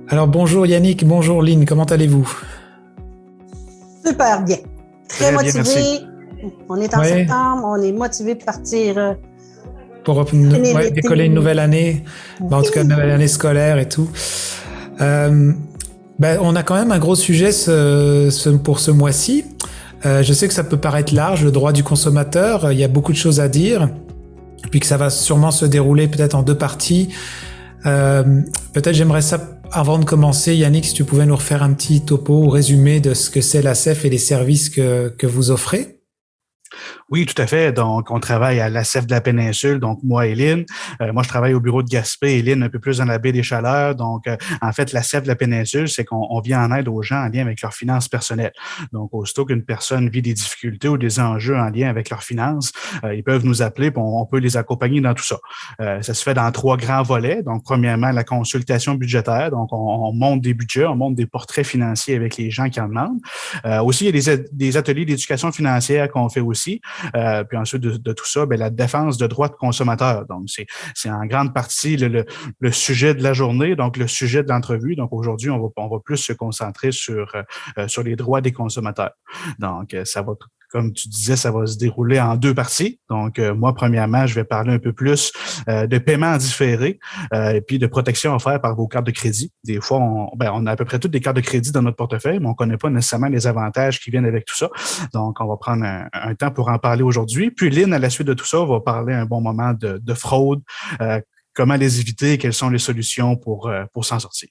Alors bonjour Yannick, bonjour Lynn, comment allez-vous? Super bien. Très Très bien, merci. motivé. On est en Oui, septembre, on est motivé de partir pour finir ouais, l'été. décoller une nouvelle année, en tout cas une nouvelle Oui! année scolaire et tout. Euh, on a quand même un gros sujet pour ce mois-ci. Je sais que ça peut paraître large, le droit du consommateur, il y a beaucoup de choses à dire, puis que ça va sûrement se dérouler peut-être en deux parties. Peut-être j'aimerais ça, avant de commencer, Yannick, si tu pouvais nous refaire un petit topo ou résumé de ce que c'est la CEF et les services que vous offrez. Oui, tout à fait. Donc, on travaille à la CEF de la péninsule, donc moi et Lynn. Moi, je travaille au bureau de Gaspé et Lynn un peu plus dans la baie des Chaleurs. Donc, en fait, la CEF de la péninsule, c'est qu'on vient en aide aux gens en lien avec leurs finances personnelles. Donc, aussitôt qu'une personne vit des difficultés ou des enjeux en lien avec leurs finances, ils peuvent nous appeler et on peut les accompagner dans tout ça. Ça se fait dans trois grands volets. Donc, premièrement, la consultation budgétaire. Donc, on monte des budgets, on monte des portraits financiers avec les gens qui en demandent. Aussi, il y a des ateliers d'éducation financière qu'on fait aussi. Puis ensuite de tout ça, bien, la défense de droits de consommateurs. Donc, c'est en grande partie le sujet de la journée, donc le sujet de l'entrevue. Donc, aujourd'hui, on va plus se concentrer sur les droits des consommateurs. Donc, ça va comme tu disais, ça va se dérouler en deux parties. Donc, moi, premièrement, je vais parler un peu plus de paiement différé et puis de protection offerte par vos cartes de crédit. Des fois, on a à peu près toutes des cartes de crédit dans notre portefeuille, mais on ne connaît pas nécessairement les avantages qui viennent avec tout ça. Donc, on va prendre un temps pour en parler aujourd'hui. Puis, Lynn, à la suite de tout ça, va parler un bon moment de fraude, comment les éviter, quelles sont les solutions pour s'en sortir.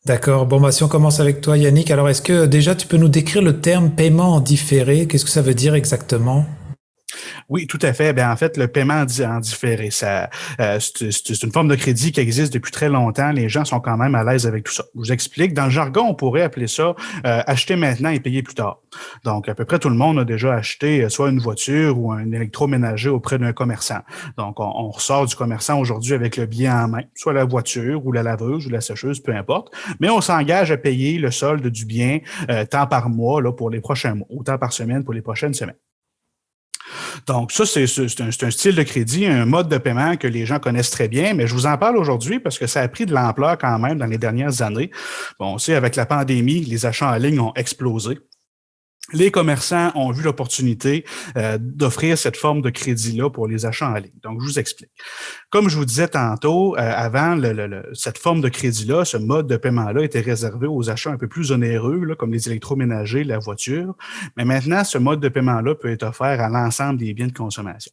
D'accord. Bon, si on commence avec toi, Yannick, alors est-ce que déjà tu peux nous décrire le terme paiement en différé? Qu'est-ce que ça veut dire exactement? Oui, tout à fait. En fait, le paiement en différé, c'est une forme de crédit qui existe depuis très longtemps. Les gens sont quand même à l'aise avec tout ça. Je vous explique. Dans le jargon, on pourrait appeler ça acheter maintenant et payer plus tard. Donc, à peu près tout le monde a déjà acheté soit une voiture ou un électroménager auprès d'un commerçant. Donc, on ressort du commerçant aujourd'hui avec le bien en main, soit la voiture ou la laveuse ou la sécheuse, peu importe. Mais on s'engage à payer le solde du bien tant par mois là, pour les prochains mois, ou tant par semaine pour les prochaines semaines. Donc, ça, c'est un style de crédit, un mode de paiement que les gens connaissent très bien, mais je vous en parle aujourd'hui parce que ça a pris de l'ampleur quand même dans les dernières années. Bon, on sait, avec la pandémie, les achats en ligne ont explosé. Les commerçants ont vu l'opportunité d'offrir cette forme de crédit-là pour les achats en ligne. Donc, je vous explique. Comme je vous disais tantôt, avant, cette forme de crédit-là, ce mode de paiement-là était réservé aux achats un peu plus onéreux, là, comme les électroménagers, la voiture. Mais maintenant, ce mode de paiement-là peut être offert à l'ensemble des biens de consommation.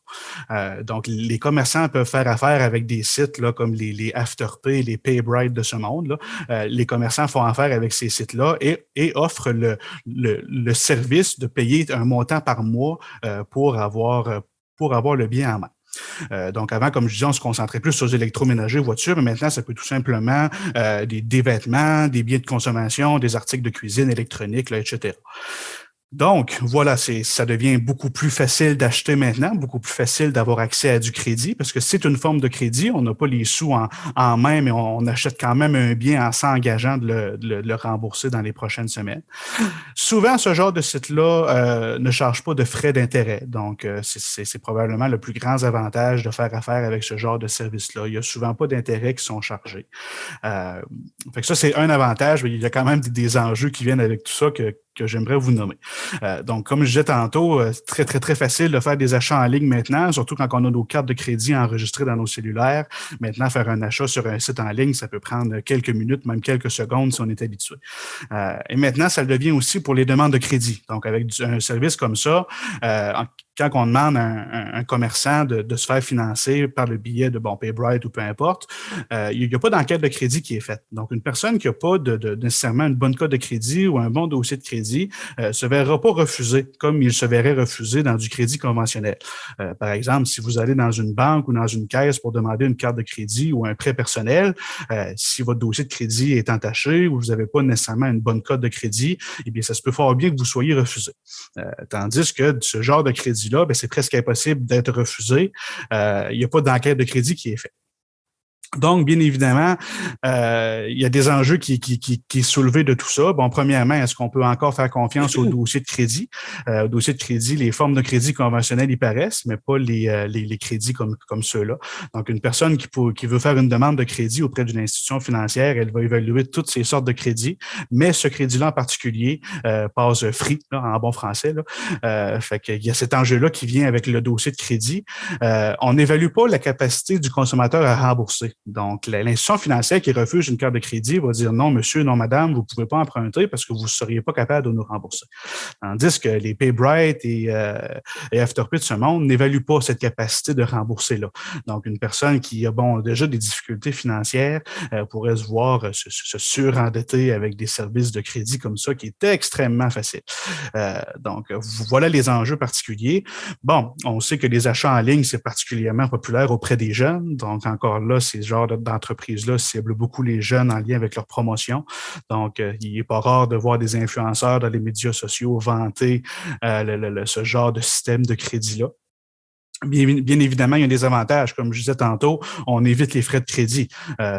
Donc, les commerçants peuvent faire affaire avec des sites là, comme les Afterpay, les PayBright de ce monde. Là. Les commerçants font affaire avec ces sites-là et offrent le service de payer un montant par mois pour avoir le bien en main. Donc, avant, comme je disais, on se concentrait plus sur les électroménagers, voitures, mais maintenant, ça peut tout simplement des vêtements, des biens de consommation, des articles de cuisine électronique, là, etc. Donc, voilà, ça devient beaucoup plus facile d'acheter maintenant, beaucoup plus facile d'avoir accès à du crédit, parce que c'est une forme de crédit. On n'a pas les sous en main, mais on achète quand même un bien en s'engageant de le rembourser dans les prochaines semaines. Souvent, ce genre de site-là ne charge pas de frais d'intérêt. Donc, c'est probablement le plus grand avantage de faire affaire avec ce genre de service-là. Il n'y a souvent pas d'intérêts qui sont chargés. Fait que ça, c'est un avantage, mais il y a quand même des enjeux qui viennent avec tout ça que j'aimerais vous nommer. Donc, comme je disais tantôt, très, très, très facile de faire des achats en ligne maintenant, surtout quand on a nos cartes de crédit enregistrées dans nos cellulaires. Maintenant, faire un achat sur un site en ligne, ça peut prendre quelques minutes, même quelques secondes si on est habitué. Et maintenant, ça le devient aussi pour les demandes de crédit. Donc, avec un service comme ça, quand on demande à un commerçant de se faire financer par le biais de PayBright ou peu importe, il n'y a pas d'enquête de crédit qui est faite. Donc, une personne qui n'a pas nécessairement une bonne cote de crédit ou un bon dossier de crédit se verra pas refuser comme il se verrait refuser dans du crédit conventionnel. Par exemple, si vous allez dans une banque ou dans une caisse pour demander une carte de crédit ou un prêt personnel, si votre dossier de crédit est entaché ou vous n'avez pas nécessairement une bonne cote de crédit, eh bien, ça se peut fort bien que vous soyez refusé. Tandis que ce genre de crédit-là, c'est presque impossible d'être refusé. Il n'y a pas d'enquête de crédit qui est faite. Donc, bien évidemment, il y a des enjeux qui est soulevé de tout ça. Bon, premièrement, est-ce qu'on peut encore faire confiance au dossier de crédit? Au dossier de crédit, les formes de crédit conventionnelles y paraissent, mais pas les crédits comme ceux-là. Donc, une personne qui veut faire une demande de crédit auprès d'une institution financière, elle va évaluer toutes ces sortes de crédits, mais ce crédit-là en particulier passe free, là, en bon français. Fait qu'il y a cet enjeu-là qui vient avec le dossier de crédit. On n'évalue pas la capacité du consommateur à rembourser. Donc, l'institution financière qui refuse une carte de crédit va dire non, monsieur, non, madame, vous ne pouvez pas emprunter parce que vous ne seriez pas capable de nous rembourser. Tandis que les PayBright et Afterpay de ce monde n'évaluent pas cette capacité de rembourser-là. Donc, une personne qui a déjà des difficultés financières pourrait se voir se surendetter avec des services de crédit comme ça, qui est extrêmement facile. Donc, voilà les enjeux particuliers. Bon, on sait que les achats en ligne, c'est particulièrement populaire auprès des jeunes. Donc, encore là, ces genres d'entreprises-là ciblent beaucoup les jeunes en lien avec leur promotion. Donc, il n'est pas rare de voir des influenceurs dans les médias sociaux vanter ce genre de système de crédit-là. Bien évidemment, il y a des avantages. Comme je disais tantôt, on évite les frais de crédit.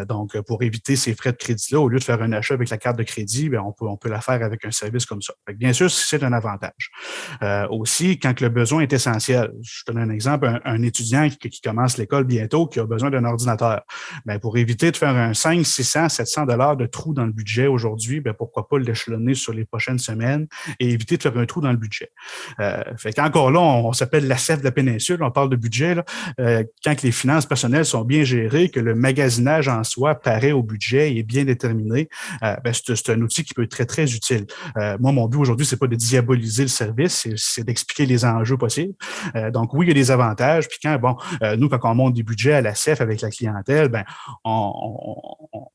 Donc, pour éviter ces frais de crédit-là, au lieu de faire un achat avec la carte de crédit, bien, on peut la faire avec un service comme ça. Fait que bien sûr, c'est un avantage. Aussi, quand le besoin est essentiel. Je te donne un exemple, un étudiant qui commence l'école bientôt, qui a besoin d'un ordinateur. Bien, pour éviter de faire un 500, 600, 700 $ de trou dans le budget aujourd'hui, bien, pourquoi pas l'échelonner sur les prochaines semaines et éviter de faire un trou dans le budget. Fait qu'encore là, on s'appelle l'ACEF de la péninsule. On parle de budget, là, quand les finances personnelles sont bien gérées, que le magasinage en soi paraît au budget et est bien déterminé, c'est un outil qui peut être très, très utile. Moi, mon but aujourd'hui, c'est pas de diaboliser le service, c'est d'expliquer les enjeux possibles. Donc, oui, il y a des avantages. Puis nous, quand on monte des budgets à la CEF avec la clientèle,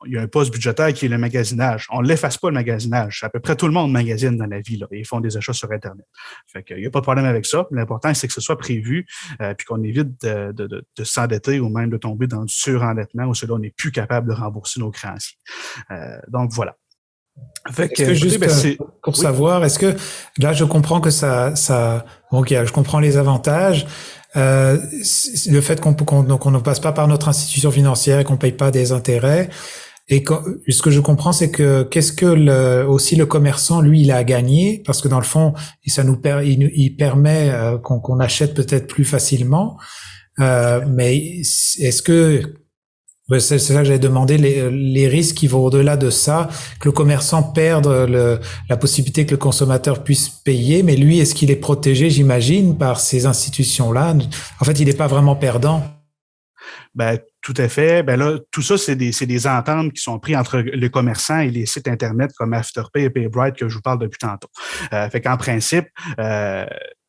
il y a un poste budgétaire qui est le magasinage. On ne l'efface pas, le magasinage. À peu près tout le monde magasine dans la vie, là, et ils font des achats sur Internet. Fait qu'il n'y a pas de problème avec ça. L'important, c'est que ce soit prévu, puis qu'on évite de s'endetter ou même de tomber dans du surendettement où on n'est plus capable de rembourser nos créanciers. Donc, voilà. Pour savoir, est-ce que là, je comprends que je comprends les avantages. Le fait qu'on ne passe pas par notre institution financière et qu'on paye pas des intérêts. Et ce que je comprends, c'est que aussi le commerçant, lui, il a gagné parce que dans le fond, il permet qu'on achète peut-être plus facilement. Mais est-ce que c'est ça que j'avais demandé, les risques qui vont au-delà de ça, que le commerçant perde la possibilité que le consommateur puisse payer, mais lui, est-ce qu'il est protégé, j'imagine, par ces institutions-là? En fait, il n'est pas vraiment perdant. Ben, tout à fait. Ben là, tout ça, c'est des ententes qui sont prises entre le commerçant et les sites Internet comme Afterpay et PayBright que je vous parle depuis tantôt. Fait qu'en principe,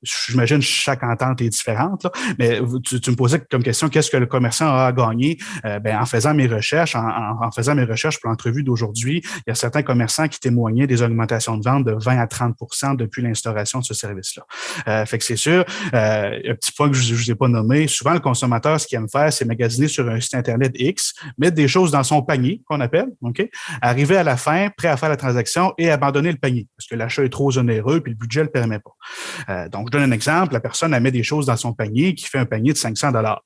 j'imagine que chaque entente est différente, là, mais tu me posais comme question, qu'est-ce que le commerçant a à gagner? En faisant mes recherches, en faisant mes recherches pour l'entrevue d'aujourd'hui, il y a certains commerçants qui témoignaient des augmentations de vente de 20 à 30 % depuis l'instauration de ce service-là. Fait que c'est sûr, un petit point que je vous ai pas nommé, souvent le consommateur, ce qu'il aime faire, c'est magasiner sur un site Internet X, mettre des choses dans son panier, qu'on appelle, OK? Arriver à la fin, prêt à faire la transaction et abandonner le panier, parce que l'achat est trop onéreux puis le budget ne le permet pas. Donc, je donne un exemple, la personne elle met des choses dans son panier qui fait un panier de 500 $.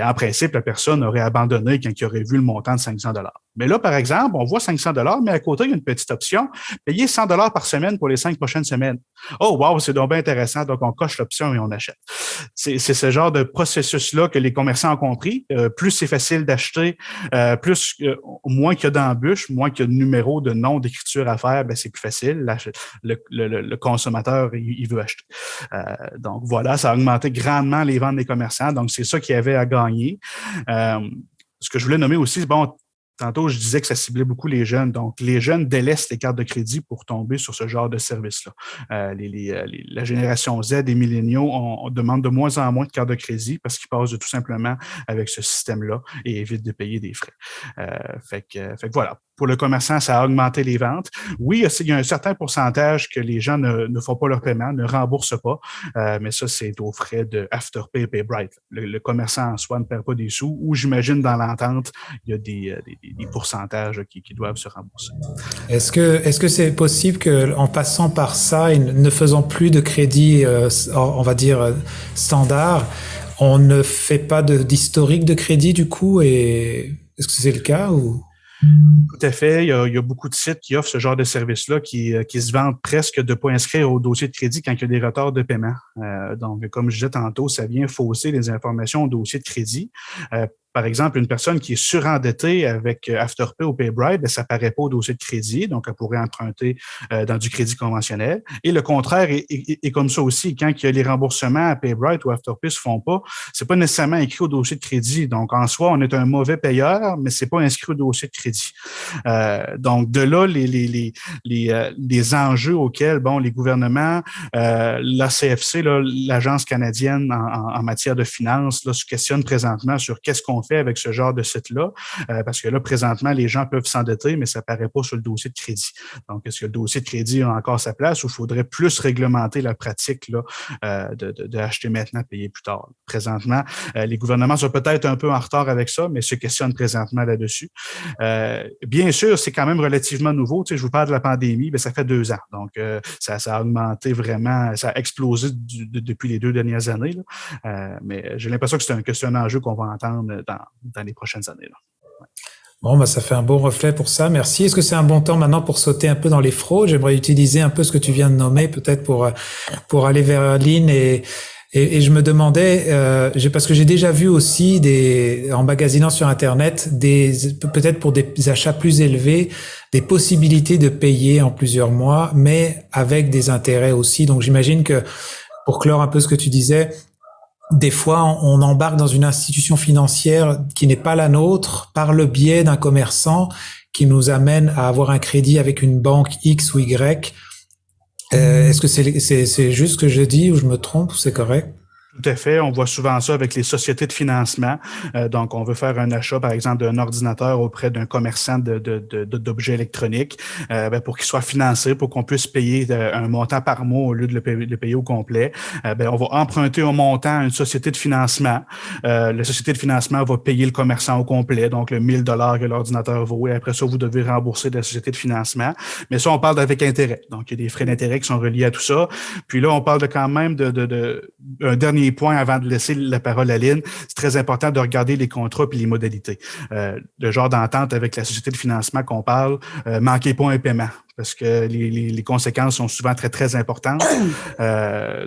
En principe, la personne aurait abandonné quand il aurait vu le montant de 500 $. Mais là, par exemple, on voit 500 $, mais à côté, il y a une petite option, payer 100 $ par semaine pour les 5 prochaines semaines. Oh, wow, c'est donc bien intéressant. Donc, on coche l'option et on achète. C'est ce genre de processus-là que les commerçants ont compris. Plus c'est facile d'acheter, moins qu'il y a d'embûches, moins qu'il y a de numéros, de noms d'écriture à faire, c'est plus facile. Le consommateur, il veut acheter. Donc, voilà, ça a augmenté grandement les ventes des commerçants. Donc, c'est ça qu'il y avait à gagner. Ce que je voulais nommer aussi, tantôt, je disais que ça ciblait beaucoup les jeunes. Donc, les jeunes délaissent les cartes de crédit pour tomber sur ce genre de service-là. La génération Z et milléniaux, on demande de moins en moins de cartes de crédit parce qu'ils passent tout simplement avec ce système-là et évitent de payer des frais. Fait que voilà. Pour le commerçant, ça a augmenté les ventes. Oui, il y a un certain pourcentage que les gens ne font pas leur paiement, ne remboursent pas, mais ça, c'est aux frais de Afterpay et PayBright. Le commerçant en soi ne perd pas des sous, ou j'imagine dans l'entente, il y a des pourcentages qui doivent se rembourser. Est-ce que c'est possible qu'en passant par ça et ne faisant plus de crédit, on va dire, standard, on ne fait pas d'historique de crédit du coup et Est-ce que c'est le cas ou? Tout à fait. Il y a beaucoup de sites qui offrent ce genre de service-là qui se vendent presque de ne pas inscrire au dossier de crédit quand il y a des retards de paiement. Donc, comme je disais tantôt, ça vient fausser les informations au dossier de crédit. Par exemple, une personne qui est surendettée avec Afterpay ou PayBright, ben, ça paraît pas au dossier de crédit, donc elle pourrait emprunter dans du crédit conventionnel. Et le contraire est comme ça aussi. Quand il y a les remboursements à PayBright ou Afterpay se font pas, c'est pas nécessairement écrit au dossier de crédit. Donc, en soi, on est un mauvais payeur, mais c'est pas inscrit au dossier de crédit. Donc, de là, les enjeux auxquels, bon, les gouvernements, la CFC, là, l'Agence canadienne en matière de finances, là, se questionnent présentement sur qu'est-ce qu'on fait avec ce genre de site-là, parce que là, présentement, les gens peuvent s'endetter, mais ça paraît pas sur le dossier de crédit. Donc, est-ce que le dossier de crédit a encore sa place ou il faudrait plus réglementer la pratique là, de acheter maintenant, payer plus tard? Présentement, les gouvernements sont peut-être un peu en retard avec ça, mais se questionnent présentement là-dessus. Bien sûr, c'est quand même relativement nouveau. Tu sais, je vous parle de la pandémie, mais ça fait 2 ans. Donc, ça a augmenté vraiment, ça a explosé depuis les 2 dernières années. Là. Mais j'ai l'impression que c'est un enjeu qu'on va entendre dans les prochaines années. Là. Ouais. Bon, bah, ça fait un bon reflet pour ça. Merci. Est-ce que c'est un bon temps maintenant pour sauter un peu dans les fraudes? J'aimerais utiliser un peu ce que tu viens de nommer, peut-être pour aller vers Lynn et je me demandais, parce que j'ai déjà vu aussi en magasinant sur Internet, peut-être pour des achats plus élevés, des possibilités de payer en plusieurs mois, mais avec des intérêts aussi. Donc, j'imagine que, pour clore un peu ce que tu disais, des fois, on embarque dans une institution financière qui n'est pas la nôtre par le biais d'un commerçant qui nous amène à avoir un crédit avec une banque X ou Y. Est-ce que c'est juste ce que je dis ou je me trompe ou c'est correct? Tout à fait. On voit souvent ça avec les sociétés de financement. Donc, on veut faire un achat, par exemple, d'un ordinateur auprès d'un commerçant d'objets électroniques pour qu'il soit financé, pour qu'on puisse payer un montant par mois au lieu de le payer au complet. On va emprunter un montant à une société de financement. La société de financement va payer le commerçant au complet, donc le 1 000 que l'ordinateur vaut. Et après ça, vous devez rembourser de la société de financement. Mais ça, on parle avec intérêt. Donc, il y a des frais d'intérêt qui sont reliés à tout ça. Puis là, on parle quand même un dernier point avant de laisser la parole à Lynn, c'est très important de regarder les contrats et les modalités. Le genre d'entente avec la société de financement qu'on parle, manquez pas un paiement parce que les conséquences sont souvent très, très importantes.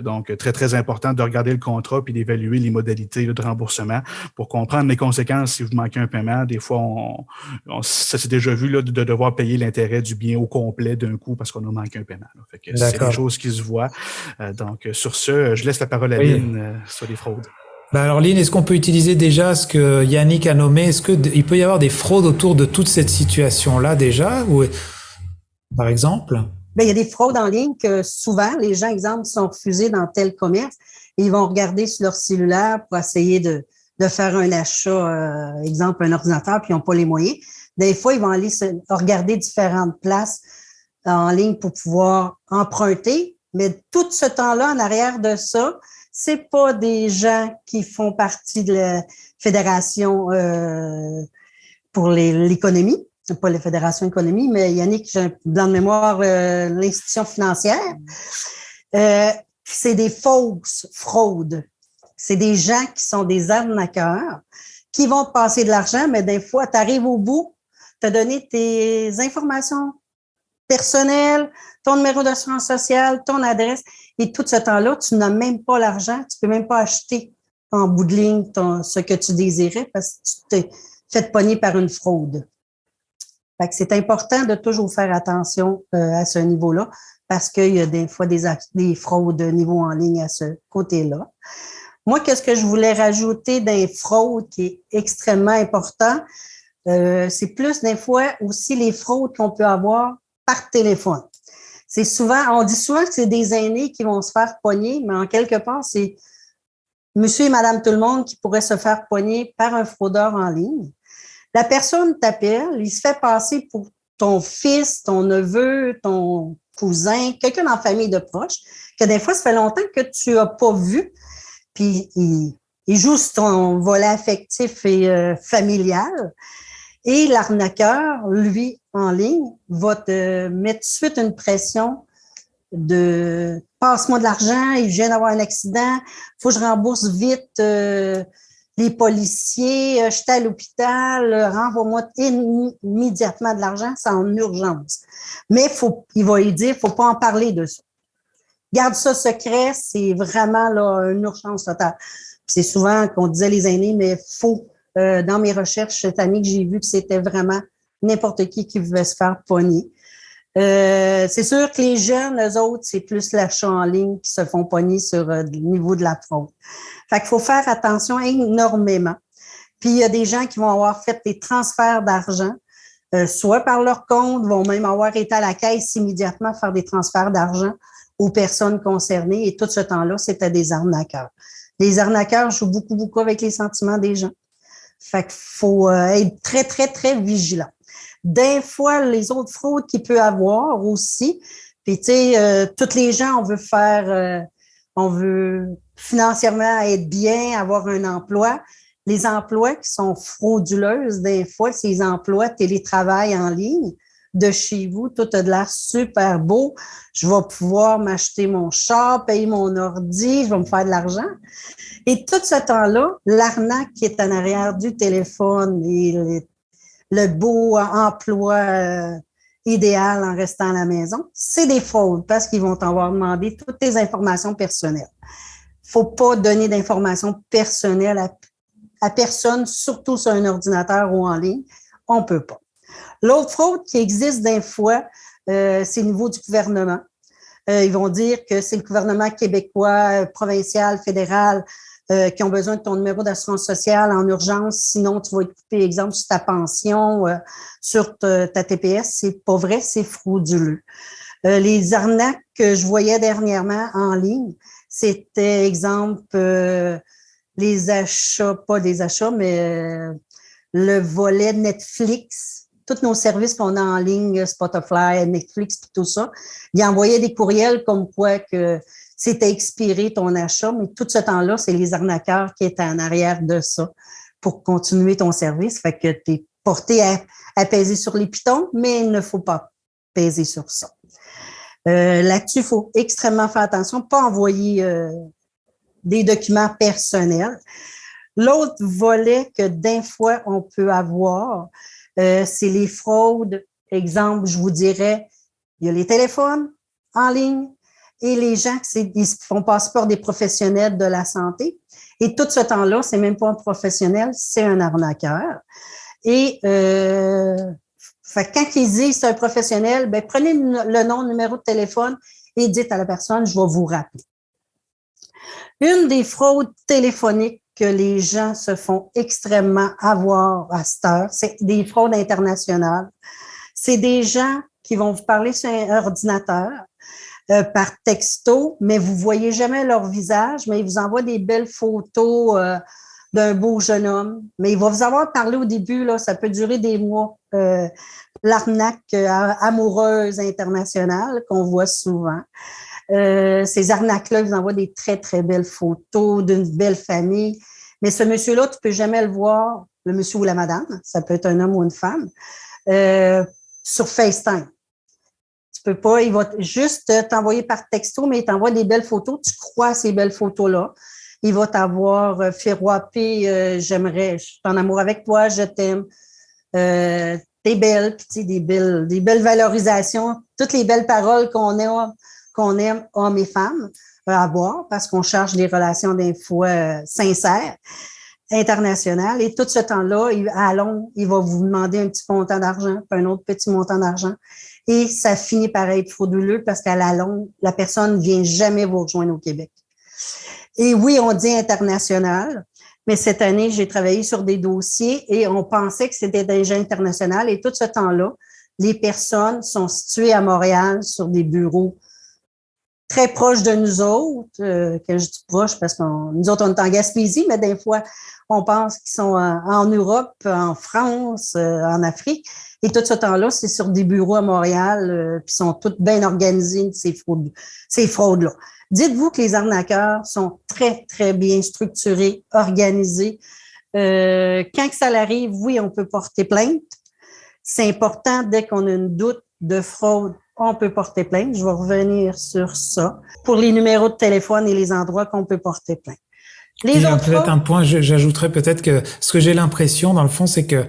Donc, très, très important de regarder le contrat puis d'évaluer les modalités là, de remboursement pour comprendre les conséquences si vous manquez un paiement. Des fois, ça s'est déjà vu là, de devoir payer l'intérêt du bien au complet d'un coup parce qu'on a manqué un paiement. Là. Fait que c'est des choses qui se voient. Donc, sur ce, je laisse la parole à Lynn sur les fraudes. Ben alors Lynn, est-ce qu'on peut utiliser déjà ce que Yannick a nommé? Est-ce qu'il peut y avoir des fraudes autour de toute cette situation-là déjà, ou par exemple? Il y a des fraudes en ligne que souvent, les gens, exemple, sont refusés dans tel commerce et ils vont regarder sur leur cellulaire pour essayer de faire un achat, exemple, un ordinateur, puis ils n'ont pas les moyens. Des fois, ils vont aller regarder différentes places en ligne pour pouvoir emprunter, mais tout ce temps-là, en arrière de ça, c'est pas des gens qui font partie de la Fédération pour l'économie. C'est pas la Fédération économie, mais Yannick, j'ai un blanc de mémoire, l'institution financière. C'est des fausses fraudes. C'est des gens qui sont des arnaqueurs qui vont te passer de l'argent, mais des fois, tu arrives au bout, tu as donné tes informations personnelles, ton numéro d'assurance sociale, ton adresse, et tout ce temps-là, tu n'as même pas l'argent, tu peux même pas acheter en bout de ligne ce que tu désirais parce que tu t'es fait pogner par une fraude. Fait que c'est important de toujours faire attention à ce niveau-là parce qu'il y a des fois des fraudes de niveau en ligne à ce côté-là. Moi, qu'est-ce que je voulais rajouter des fraudes qui est extrêmement important? C'est plus des fois aussi les fraudes qu'on peut avoir par téléphone. C'est souvent, on dit souvent que c'est des aînés qui vont se faire pogner, mais en quelque part, c'est monsieur et madame tout le monde qui pourraient se faire pogner par un fraudeur en ligne. La personne t'appelle, il se fait passer pour ton fils, ton neveu, ton cousin, quelqu'un dans la famille de proche, que des fois, ça fait longtemps que tu n'as pas vu, puis il joue sur ton volet affectif et familial. Et l'arnaqueur, lui, en ligne, va te mettre tout de suite une pression de « passe-moi de l'argent, il vient d'avoir un accident, il faut que je rembourse vite les policiers, j'étais à l'hôpital, renvoie-moi immédiatement de l'argent, c'est en urgence. Mais il va lui dire, faut pas en parler de ça. Garde ça secret, c'est vraiment là une urgence totale. Puis c'est souvent qu'on disait les aînés, mais dans mes recherches cette année que j'ai vu que c'était vraiment n'importe qui pouvait se faire pogner. C'est sûr que les jeunes, eux autres, c'est plus l'achat en ligne qui se font pogner sur le niveau de la fraude. Fait qu'il faut faire attention énormément. Puis il y a des gens qui vont avoir fait des transferts d'argent, soit par leur compte, vont même avoir été à la caisse immédiatement faire des transferts d'argent aux personnes concernées. Et tout ce temps-là, c'était des arnaqueurs. Les arnaqueurs jouent beaucoup, beaucoup avec les sentiments des gens. Fait qu'il faut être très, très, très vigilant. Des fois, les autres fraudes qu'il peut avoir aussi, puis tu sais, toutes les gens, on veut financièrement être bien, avoir un emploi. Les emplois qui sont frauduleuses, des fois, ces emplois télétravail en ligne, de chez vous, tout a de l'air super beau. Je vais pouvoir m'acheter mon char, payer mon ordi, je vais me faire de l'argent. Et tout ce temps-là, l'arnaque qui est en arrière du téléphone et le beau emploi idéal en restant à la maison, c'est des fraudes parce qu'ils vont t'avoir demandé toutes tes informations personnelles. Faut pas donner d'informations personnelles à personne, surtout sur un ordinateur ou en ligne. On peut pas. L'autre fraude qui existe des fois, c'est au niveau du gouvernement. Ils vont dire que c'est le gouvernement québécois, provincial, fédéral, qui ont besoin de ton numéro d'assurance sociale en urgence, sinon tu vas être coupé, exemple, sur ta pension, sur ta TPS. C'est pas vrai, c'est frauduleux. Les arnaques que je voyais dernièrement en ligne, c'était, exemple, les achats, pas des achats, mais le volet Netflix, tous nos services qu'on a en ligne, Spotify, Netflix, tout ça, ils envoyaient des courriels comme quoi que c'était expiré ton achat, mais tout ce temps-là, c'est les arnaqueurs qui étaient en arrière de ça pour continuer ton service. Fait que tu es porté à peser sur les pitons, mais il ne faut pas peser sur ça. Là-dessus, il faut extrêmement faire attention, pas envoyer des documents personnels. L'autre volet que d'un fois on peut avoir, c'est les fraudes. Exemple, je vous dirais, il y a les téléphones en ligne et les gens ils se font passer par des professionnels de la santé. Et tout ce temps-là, c'est même pas un professionnel, c'est un arnaqueur. Et fait, quand ils disent c'est un professionnel, ben prenez le nom, le numéro de téléphone et dites à la personne, je vais vous rappeler. Une des fraudes téléphoniques que les gens se font extrêmement avoir à cette heure, c'est des fraudes internationales. C'est des gens qui vont vous parler sur un ordinateur par texto, mais vous voyez jamais leur visage, mais ils vous envoient des belles photos d'un beau jeune homme. Mais il va vous avoir parlé au début, là, ça peut durer des mois. L'arnaque amoureuse internationale qu'on voit souvent. Ces arnaques-là, ils vous envoient des très, très belles photos d'une belle famille. Mais ce monsieur-là, tu peux jamais le voir, le monsieur ou la madame, ça peut être un homme ou une femme, sur FaceTime. Tu peux pas, il va juste t'envoyer par texto, mais il t'envoie des belles photos. Tu crois à ces belles photos-là. Il va t'avoir fait roiper, je suis en amour avec toi, je t'aime. T'es belle, puis tu sais, des belles valorisations, toutes les belles paroles qu'on aime, hommes et femmes, avoir, parce qu'on cherche des relations des fois sincères, internationales. Et tout ce temps-là, à long, il va vous demander un petit montant d'argent, puis un autre petit montant d'argent. Et ça finit par être frauduleux parce qu'à la longue, la personne ne vient jamais vous rejoindre au Québec. Et oui, on dit international, mais cette année, j'ai travaillé sur des dossiers et on pensait que c'était déjà international. Et tout ce temps-là, les personnes sont situées à Montréal sur des bureaux très proches de nous autres, que je dis proches parce que nous autres, on est en Gaspésie, mais des fois, on pense qu'ils sont en Europe, en France, en Afrique. Et tout ce temps-là, c'est sur des bureaux à Montréal, puis sont toutes bien organisées, ces fraudes-là. Dites-vous que les arnaqueurs sont très, très bien structurés, organisés. Quand que ça arrive, oui, on peut porter plainte. C'est important, dès qu'on a une doute de fraude, on peut porter plainte. Je vais revenir sur ça. Pour les numéros de téléphone et les endroits qu'on peut porter plainte. Les autres peut-être fraudes, un point, j'ajouterais peut-être que ce que j'ai l'impression, dans le fond, c'est que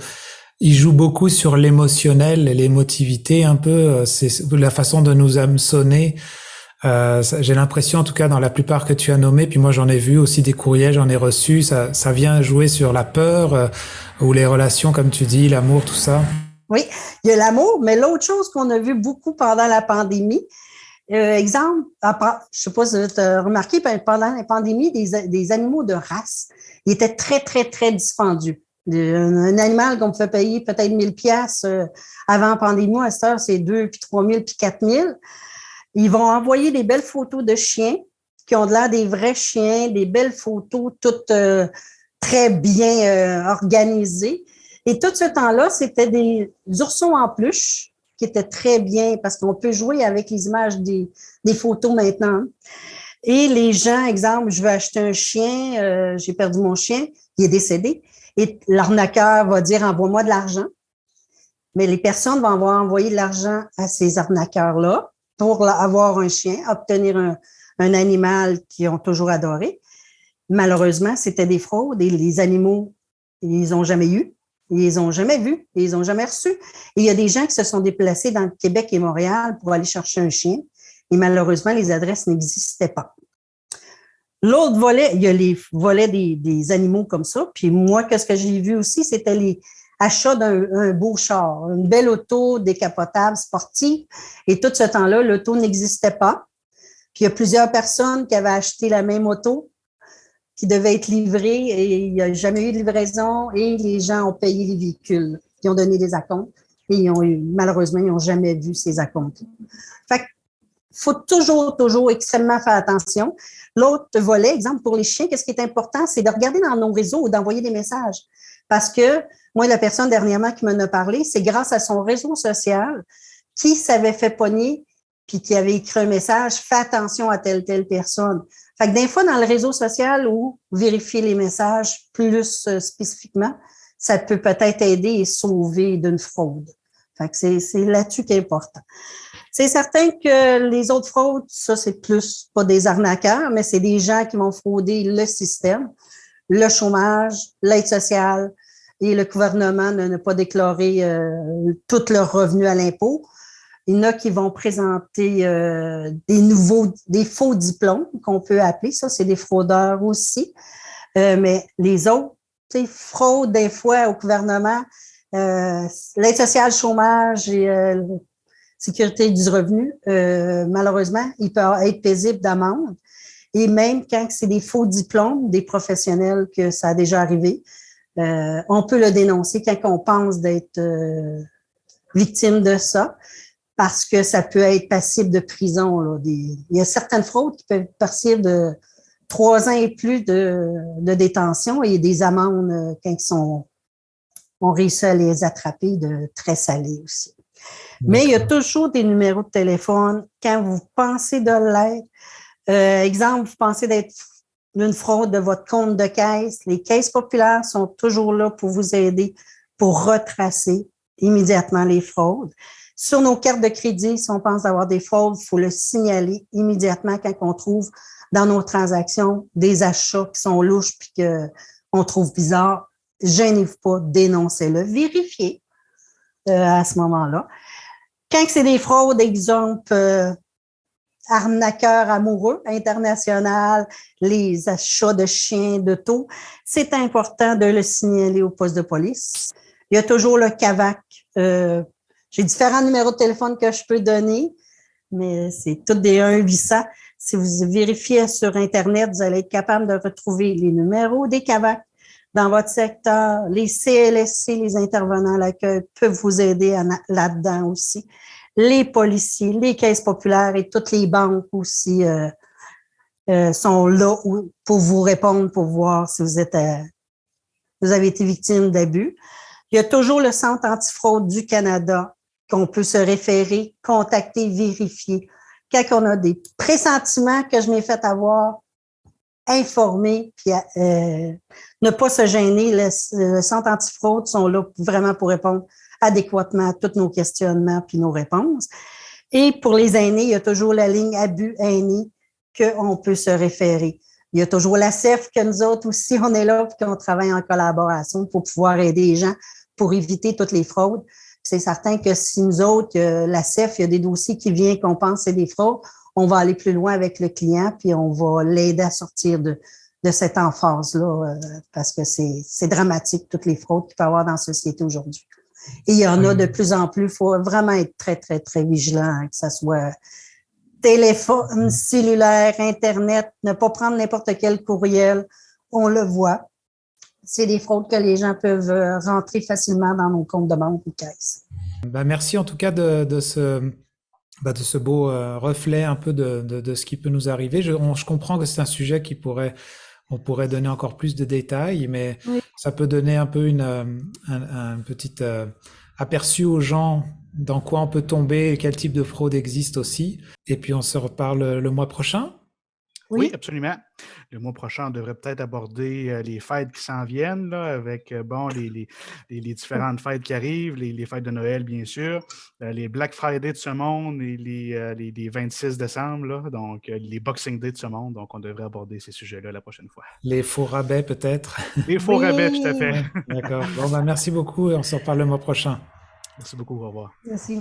il joue beaucoup sur l'émotionnel et l'émotivité un peu. C'est la façon de nous hameçonner. J'ai l'impression, en tout cas, dans la plupart que tu as nommés, puis moi j'en ai vu aussi des courriels, j'en ai reçu. Ça vient jouer sur la peur ou les relations, comme tu dis, l'amour, tout ça. oui, il y a l'amour, mais l'autre chose qu'on a vu beaucoup pendant la pandémie, exemple, je sais pas si tu as remarqué, pendant la pandémie, des animaux de race, ils étaient très, très, très dispendus. Un animal qu'on pouvait payer peut-être 1000 pièces avant la pandémie, à cette heure, c'est 2, puis 3000, puis 4000. Ils vont envoyer des belles photos de chiens qui ont de l'air des vrais chiens, des belles photos toutes très bien organisées. Et tout ce temps-là, c'était des oursons en peluche qui étaient très bien parce qu'on peut jouer avec les images des photos maintenant. Et les gens, exemple, je veux acheter un chien, j'ai perdu mon chien, il est décédé. Et l'arnaqueur va dire, envoie-moi de l'argent. Mais les personnes vont avoir envoyé de l'argent à ces arnaqueurs-là pour avoir un chien, obtenir un animal qu'ils ont toujours adoré. Malheureusement, c'était des fraudes et les animaux, ils n'ont jamais eu, ils les ont jamais vus, ils n'ont jamais reçus. Et il y a des gens qui se sont déplacés dans le Québec et Montréal pour aller chercher un chien et malheureusement, les adresses n'existaient pas. L'autre volet, il y a les volets des animaux comme ça. Puis moi, qu'est-ce que j'ai vu aussi, c'était les achats d'un beau char, une belle auto décapotable, sportive. Et tout ce temps-là, l'auto n'existait pas. Puis il y a plusieurs personnes qui avaient acheté la même auto qui devait être livrée et il n'y a jamais eu de livraison et les gens ont payé les véhicules. Ils ont donné des acomptes et malheureusement, ils n'ont jamais vu ces acomptes. Fait faut toujours extrêmement faire attention. L'autre volet, exemple, pour les chiens, qu'est-ce qui est important, c'est de regarder dans nos réseaux ou d'envoyer des messages. Parce que moi, la personne dernièrement qui m'en a parlé, c'est grâce à son réseau social qui s'avait fait pogner puis qui avait écrit un message, fais attention à telle personne. Fait que des fois, dans le réseau social ou vérifier les messages plus spécifiquement, ça peut peut-être aider et sauver d'une fraude. Fait que c'est là-dessus qui est important. C'est certain que les autres fraudes, ça, c'est plus pas des arnaqueurs, mais c'est des gens qui vont frauder le système, le chômage, l'aide sociale et le gouvernement ne pas déclarer tout leur revenu à l'impôt. Il y en a qui vont présenter des faux diplômes qu'on peut appeler. Ça, c'est des fraudeurs aussi. Mais les autres, fraude des fois au gouvernement, l'aide sociale, chômage et sécurité du revenu, malheureusement, il peut être paisible d'amende. Et même quand c'est des faux diplômes, des professionnels que ça a déjà arrivé, on peut le dénoncer quand on pense d'être victime de ça, parce que ça peut être passible de prison. Là. Il y a certaines fraudes qui peuvent être passibles de 3 ans et plus de détention et des amendes quand on réussit à les attraper de très salées aussi. Mais il y a toujours des numéros de téléphone quand vous pensez de l'aide. Exemple, vous pensez d'être une fraude de votre compte de caisse. Les caisses populaires sont toujours là pour vous aider, pour retracer immédiatement les fraudes. Sur nos cartes de crédit, si on pense avoir des fraudes, il faut le signaler immédiatement quand on trouve dans nos transactions des achats qui sont louches puis qu'on trouve bizarres. Gênez-vous pas, dénoncez-le, vérifiez à ce moment-là. Quand c'est des fraudes, exemple, arnaqueurs amoureux international, les achats de chiens, d'auto, c'est important de le signaler au poste de police. Il y a toujours le CAVAC. J'ai différents numéros de téléphone que je peux donner, mais c'est tous des 1-800. Si vous vérifiez sur Internet, vous allez être capable de retrouver les numéros des CAVAC dans votre secteur. Les CLSC, les intervenants à l'accueil, peuvent vous aider là-dedans aussi. Les policiers, les caisses populaires et toutes les banques aussi sont là pour vous répondre, pour voir si vous avez été victime d'abus. Il y a toujours le Centre antifraude du Canada qu'on peut se référer, contacter, vérifier. Quand on a des pressentiments que je m'ai fait avoir, informer, puis ne pas se gêner. Le Centre antifraude sont là vraiment pour répondre adéquatement à tous nos questionnements puis nos réponses. Et pour les aînés, il y a toujours la ligne abus aînés qu'on peut se référer. Il y a toujours la CEF que nous autres aussi, on est là et qu'on travaille en collaboration pour pouvoir aider les gens pour éviter toutes les fraudes. C'est certain que si nous autres, la CEF, il y a des dossiers qui viennent qu'on pense c'est des fraudes, on va aller plus loin avec le client puis on va l'aider à sortir de cette emphase-là parce que c'est dramatique, toutes les fraudes qu'il peut y avoir dans la société aujourd'hui. Et il y en a de plus en plus. Il faut vraiment être très, très, très vigilant, hein, que ce soit téléphone, cellulaire, Internet, ne pas prendre n'importe quel courriel. On le voit. C'est des fraudes que les gens peuvent rentrer facilement dans nos comptes de banque ou caisse. Merci en tout cas de ce beau reflet un peu de ce qui peut nous arriver. Je comprends que c'est un sujet on pourrait donner encore plus de détails, mais oui, ça peut donner un peu un petit aperçu aux gens dans quoi on peut tomber et quel type de fraude existe aussi. Et puis on se reparle le mois prochain. Oui, absolument. Le mois prochain, on devrait peut-être aborder les fêtes qui s'en viennent, là, avec les différentes fêtes qui arrivent, les fêtes de Noël, bien sûr, les Black Friday de ce monde et les 26 décembre, là, donc les Boxing Day de ce monde. Donc, on devrait aborder ces sujets-là la prochaine fois. Les faux rabais, peut-être. Les faux rabais, tout à fait. D'accord. Bon, merci beaucoup et on se reparle le mois prochain. Merci beaucoup. Au revoir. Merci.